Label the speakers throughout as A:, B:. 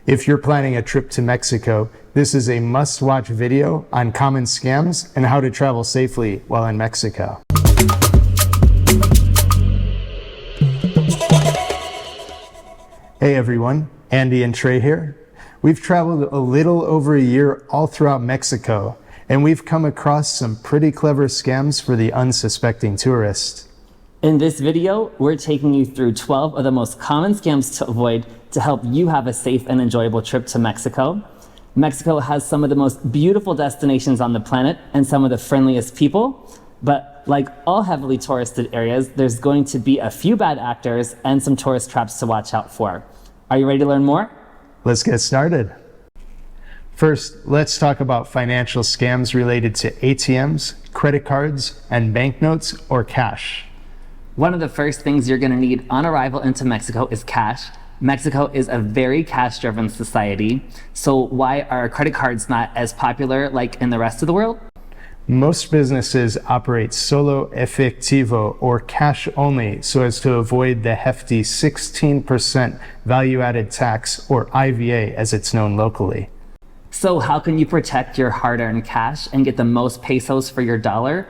A: If you're planning a trip to Mexico, this is a must-watch video on common scams and how to travel safely while in Mexico. Hey everyone, Andy and Trey here. We've traveled a little over a year all throughout Mexico, and we've come across some pretty clever scams for the unsuspecting tourist.
B: In this video, we're taking you through 12 of the most common scams to avoid to help you have a safe and enjoyable trip to Mexico. Mexico has some of the most beautiful destinations on the planet and some of the friendliest people, but like all heavily touristed areas, there's going to be a few bad actors and some tourist traps to watch out for. Are you ready to learn more?
A: Let's get started. First, let's talk about financial scams related to ATMs, credit cards, and banknotes or cash.
B: One of the first things you're going to need on arrival into Mexico is cash. Mexico is a very cash-driven society. So why are credit cards not as popular like in the rest of the world?
A: Most businesses operate solo efectivo or cash only so as to avoid the hefty 16% value-added tax or IVA as it's known locally.
B: So how can you protect your hard-earned cash and get the most pesos for your dollar?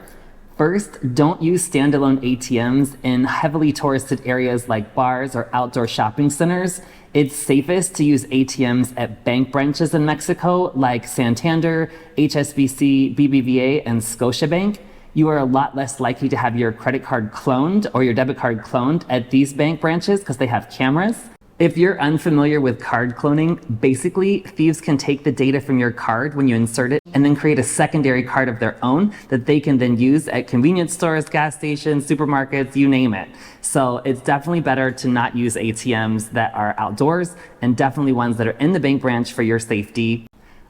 B: First, don't use standalone ATMs in heavily touristed areas like bars or outdoor shopping centers. It's safest to use ATMs at bank branches in Mexico like Santander, HSBC, BBVA, and Scotiabank. You are a lot less likely to have your credit card cloned or your debit card cloned at these bank branches because they have cameras. If you're unfamiliar with card cloning, basically thieves can take the data from your card when you insert it and then create a secondary card of their own that they can then use at convenience stores, gas stations, supermarkets, you name it. So it's definitely better to not use ATMs that are outdoors and definitely ones that are in the bank branch for your safety.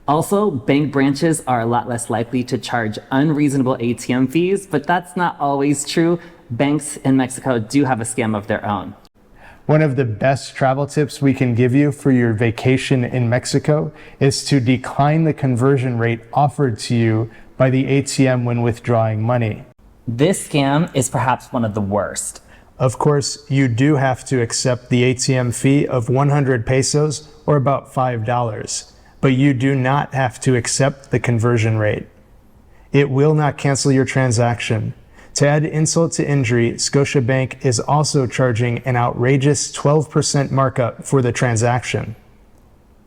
B: Also, bank branches are a lot less likely to charge unreasonable ATM fees, but that's not always true. Banks in Mexico do have a scam of their own.
A: One of the best travel tips we can give you for your vacation in Mexico is to decline the conversion rate offered to you by the ATM when withdrawing money.
B: This scam is perhaps one of the worst.
A: Of course, you do have to accept the ATM fee of 100 pesos or about $5, but you do not have to accept the conversion rate. It will not cancel your transaction. To add insult to injury, Scotiabank is also charging an outrageous 12% markup for the transaction.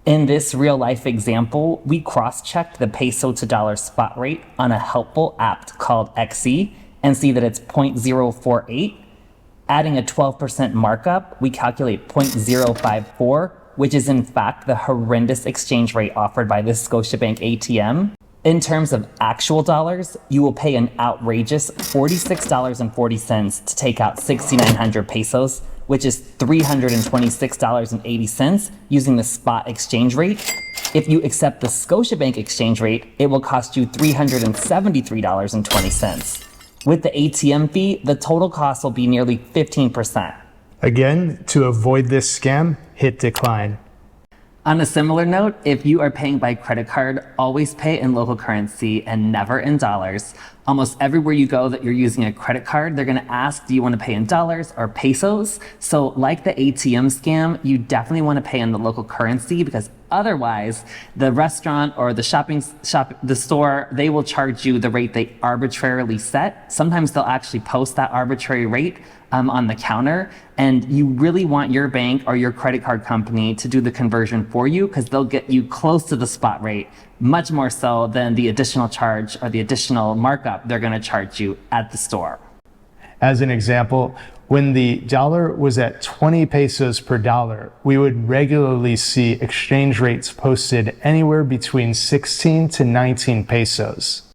B: In this real-life example, we cross-checked the peso to dollar spot rate on a helpful app called XE and see that it's 0.048. Adding a 12% markup, we calculate 0.054, which is in fact the horrendous exchange rate offered by this Scotiabank ATM. In terms of actual dollars, you will pay an outrageous $46.40 to take out 6,900 pesos, which is $326.80 using the spot exchange rate. If you accept the Scotiabank exchange rate, it will cost you $373.20. With the ATM fee, the total cost will be nearly 15%.
A: Again, to avoid this scam, hit decline.
B: On a similar note, if you are paying by credit card, always pay in local currency and never in dollars. Almost everywhere you go that you're using a credit card, they're going to ask, do you want to pay in dollars or pesos? So like the ATM scam, you definitely want to pay in the local currency because otherwise the restaurant or the the store, they will charge you the rate they arbitrarily set. Sometimes they'll actually post that arbitrary rate on the counter, and you really want your bank or your credit card company to do the conversion for you because they'll get you close to the spot rate, much more so than the additional charge or the additional markup they're going to charge you at the store.
A: As an example, when the dollar was at 20 pesos per dollar, we would regularly see exchange rates posted anywhere between 16 to 19 pesos.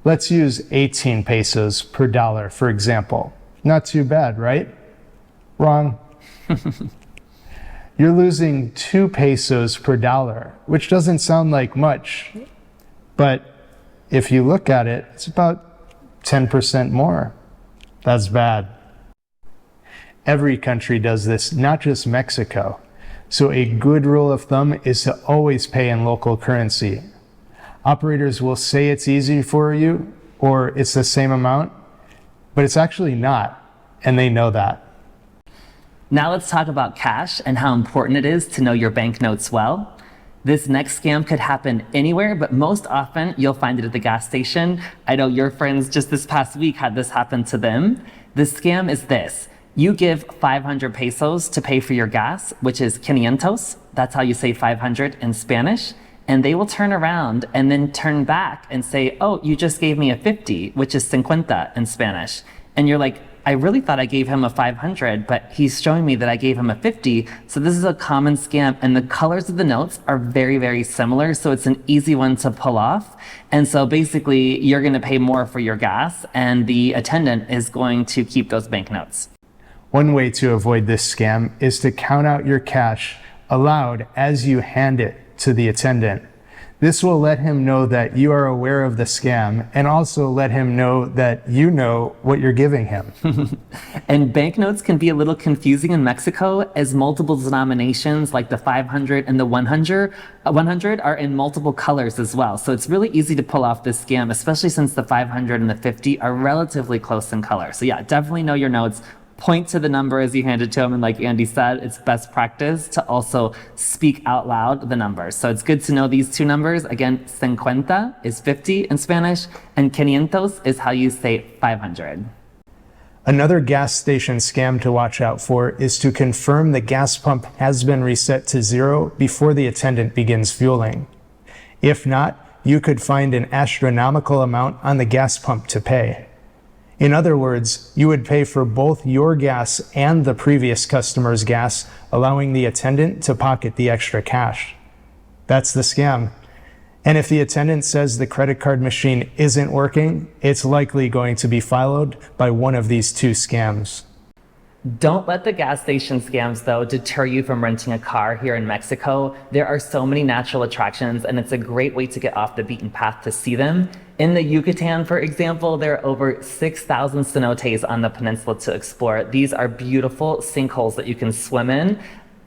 A: Let's use 18 pesos per dollar, for example. Not too bad, right? Wrong. You're losing 2 pesos per dollar, which doesn't sound like much, but if you look at it, it's about 10% more. That's bad. Every country does this, not just Mexico. So a good rule of thumb is to always pay in local currency. Operators will say it's easy for you or it's the same amount, but it's actually not, and they know that.
B: Now let's talk about cash and how important it is to know your banknotes well. This next scam could happen anywhere, but most often you'll find it at the gas station. I know your friends just this past week had this happen to them. The scam is this. You give 500 pesos to pay for your gas, which is 500. That's how you say 500 in Spanish. And they will turn around and then turn back and say, oh, you just gave me a 50, which is 50 in Spanish. And you're like, I really thought I gave him a 500, but he's showing me that I gave him a 50. So this is a common scam, and the colors of the notes are very, very similar. So it's an easy one to pull off. And so basically you're going to pay more for your gas, and the attendant is going to keep those banknotes.
A: One way to avoid this scam is to count out your cash aloud as you hand it to the attendant. This will let him know that you are aware of the scam, and also let him know that you know what you're giving him.
B: And banknotes can be a little confusing in Mexico, as multiple denominations like the 500 and the 100 are in multiple colors as well. So it's really easy to pull off this scam, especially since the 500 and the 50 are relatively close in color. So yeah, definitely know your notes. Point to the number as you hand it to him, and like Andy said, it's best practice to also speak out loud the numbers. So it's good to know these two numbers. Again, 50 is 50 in Spanish, and 500 is how you say 500.
A: Another gas station scam to watch out for is to confirm the gas pump has been reset to 0 before the attendant begins fueling. If not, you could find an astronomical amount on the gas pump to pay. In other words, you would pay for both your gas and the previous customer's gas, allowing the attendant to pocket the extra cash. That's the scam. And if the attendant says the credit card machine isn't working, it's likely going to be followed by one of these two scams.
B: Don't let the gas station scams, though, deter you from renting a car here in Mexico. There are so many natural attractions, and it's a great way to get off the beaten path to see them. In the Yucatan, for example, there are over 6,000 cenotes on the peninsula to explore. These are beautiful sinkholes that you can swim in.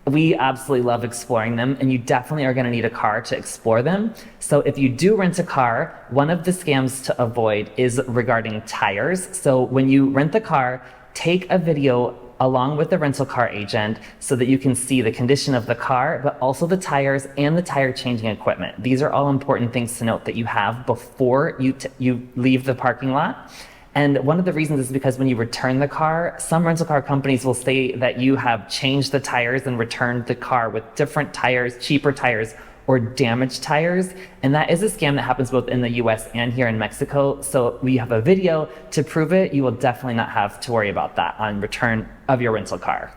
B: We absolutely love exploring them, and you definitely are going to need a car to explore them. So if you do rent a car, one of the scams to avoid is regarding tires. So when you rent the car, take a video along with the rental car agent so that you can see the condition of the car, but also the tires and the tire changing equipment. These are all important things to note that you have before you leave the parking lot. And one of the reasons is because when you return the car, some rental car companies will say that you have changed the tires and returned the car with different tires, cheaper tires, or damaged tires. And that is a scam that happens both in the US and here in Mexico. So we have a video to prove it. You will definitely not have to worry about that on return of your rental car.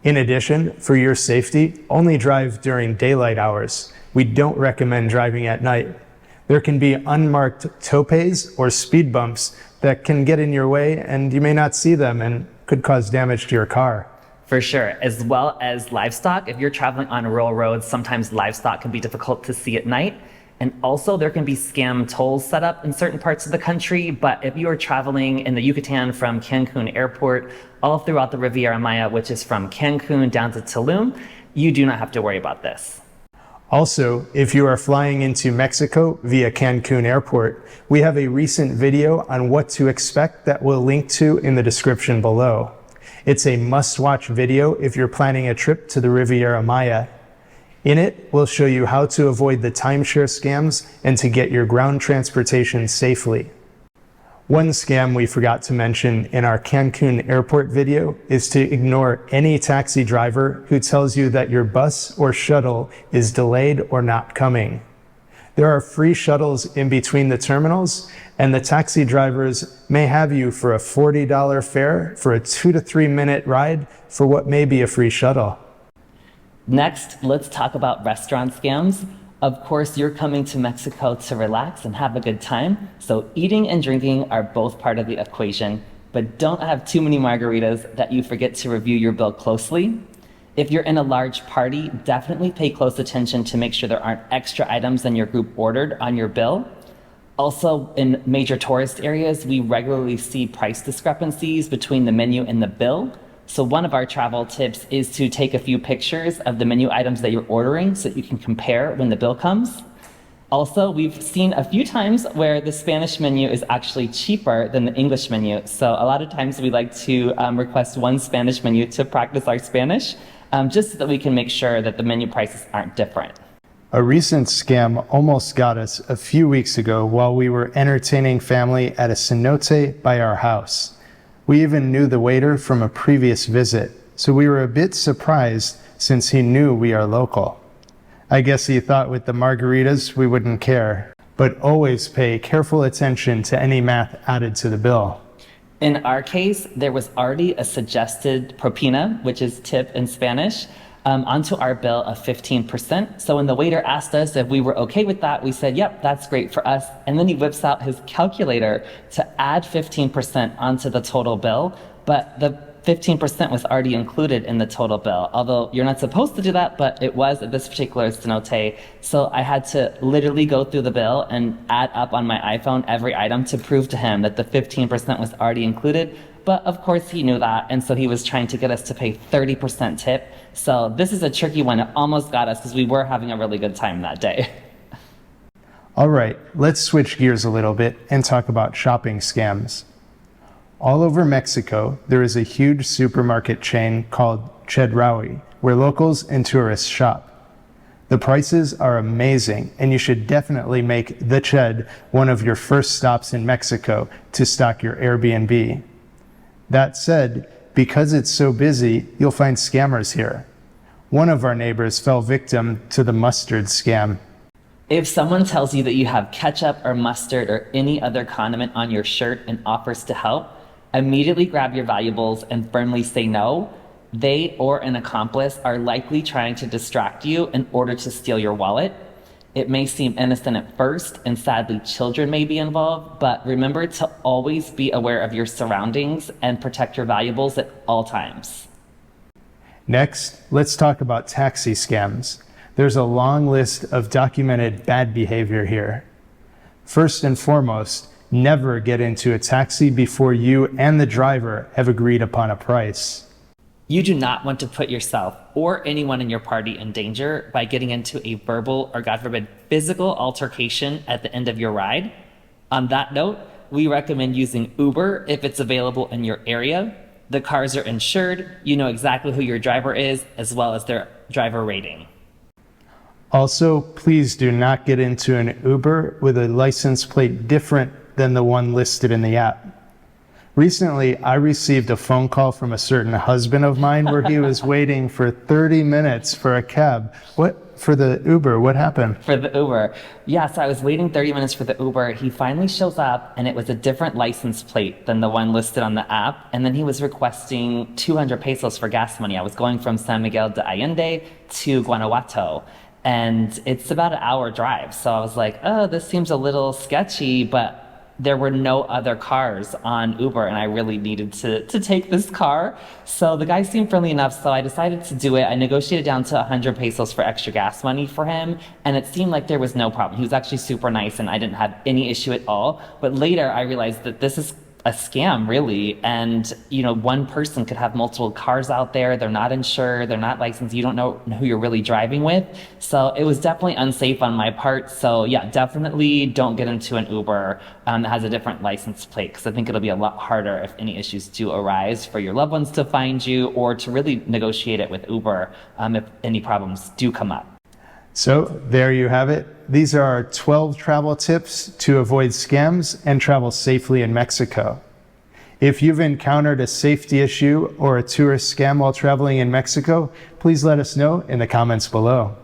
A: In addition, for your safety, only drive during daylight hours. We don't recommend driving at night. There can be unmarked topes or speed bumps that can get in your way, and you may not see them and could cause damage to your car.
B: For sure, as well as livestock. If you're traveling on rural roads, sometimes livestock can be difficult to see at night. And also there can be scam tolls set up in certain parts of the country. But if you are traveling in the Yucatan from Cancun Airport all throughout the Riviera Maya, which is from Cancun down to Tulum, you do not have to worry about this.
A: Also, if you are flying into Mexico via Cancun Airport, we have a recent video on what to expect that we'll link to in the description below. It's a must-watch video if you're planning a trip to the Riviera Maya. In it, we'll show you how to avoid the timeshare scams and to get your ground transportation safely. One scam we forgot to mention in our Cancun Airport video is to ignore any taxi driver who tells you that your bus or shuttle is delayed or not coming. There are free shuttles in between the terminals, and the taxi drivers may have you for a $40 fare for a 2 to 3 minute ride for what may be a free shuttle.
B: Next, let's talk about restaurant scams. Of course, you're coming to Mexico to relax and have a good time, so eating and drinking are both part of the equation, but don't have too many margaritas that you forget to review your bill closely. If you're in a large party, definitely pay close attention to make sure there aren't extra items than your group ordered on your bill. Also, in major tourist areas, we regularly see price discrepancies between the menu and the bill. So one of our travel tips is to take a few pictures of the menu items that you're ordering so that you can compare when the bill comes. Also, we've seen a few times where the Spanish menu is actually cheaper than the English menu. So a lot of times we like to request one Spanish menu to practice our Spanish, just so that we can make sure that the menu prices aren't different.
A: A recent scam almost got us a few weeks ago while we were entertaining family at a cenote by our house. We even knew the waiter from a previous visit, so we were a bit surprised since he knew we are local. I guess he thought with the margaritas we wouldn't care, but always pay careful attention to any math added to the bill.
B: In our case, there was already a suggested propina, which is tip in Spanish, onto our bill of 15%. So when the waiter asked us if we were okay with that, we said, yep, that's great for us. And then he whips out his calculator to add 15% onto the total bill, but the 15% was already included in the total bill, although you're not supposed to do that, but it was at this particular cenote. So I had to literally go through the bill and add up on my iPhone every item to prove to him that the 15% was already included. But of course he knew that, and so he was trying to get us to pay 30% tip. So this is a tricky one. It almost got us because we were having a really good time that day.
A: All right, let's switch gears a little bit and talk about shopping scams. All over Mexico, there is a huge supermarket chain called Chedraui, where locals and tourists shop. The prices are amazing, and you should definitely make the Ched one of your first stops in Mexico to stock your Airbnb. That said, because it's so busy, you'll find scammers here. One of our neighbors fell victim to the mustard scam.
B: If someone tells you that you have ketchup or mustard or any other condiment on your shirt and offers to help, immediately grab your valuables and firmly say no. They or an accomplice are likely trying to distract you in order to steal your wallet. It may seem innocent at first, and sadly children may be involved, but remember to always be aware of your surroundings and protect your valuables at all times.
A: Next, let's talk about taxi scams. There's a long list of documented bad behavior here. First and foremost, never get into a taxi before you and the driver have agreed upon a price.
B: You do not want to put yourself or anyone in your party in danger by getting into a verbal or, God forbid, physical altercation at the end of your ride. On that note, we recommend using Uber if it's available in your area. The cars are insured, you know exactly who your driver is, as well as their driver rating.
A: Also, please do not get into an Uber with a license plate different than the one listed in the app. Recently, I received a phone call from a certain husband of mine where he was waiting for 30 minutes for a cab. For the Uber, what happened?
B: For the Uber. Yeah, so I was waiting 30 minutes for the Uber. He finally shows up, and it was a different license plate than the one listed on the app. And then he was requesting 200 pesos for gas money. I was going from San Miguel de Allende to Guanajuato. And it's about an hour drive. So I was like, oh, this seems a little sketchy, but there were no other cars on Uber, and I really needed to take this car. So the guy seemed friendly enough, so I decided to do it. I negotiated down to 100 pesos for extra gas money for him, and it seemed like there was no problem. He was actually super nice, and I didn't have any issue at all. But later, I realized that this is a scam, really, and one person could have multiple cars out there. They're not insured, they're not licensed, you don't know who you're really driving with. So it was definitely unsafe on my part. So yeah, definitely don't get into an Uber that has a different license plate, because I think it'll be a lot harder if any issues do arise for your loved ones to find you, or to really negotiate it with Uber if any problems do come up.
A: So there you have it. These are our 12 travel tips to avoid scams and travel safely in Mexico. If you've encountered a safety issue or a tourist scam while traveling in Mexico, please let us know in the comments below.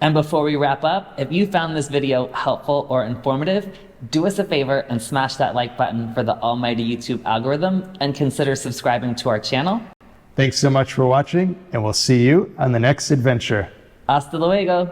B: And before we wrap up, if you found this video helpful or informative, do us a favor and smash that like button for the almighty YouTube algorithm, and consider subscribing to our channel.
A: Thanks so much for watching, and we'll see you on the next adventure.
B: Hasta luego.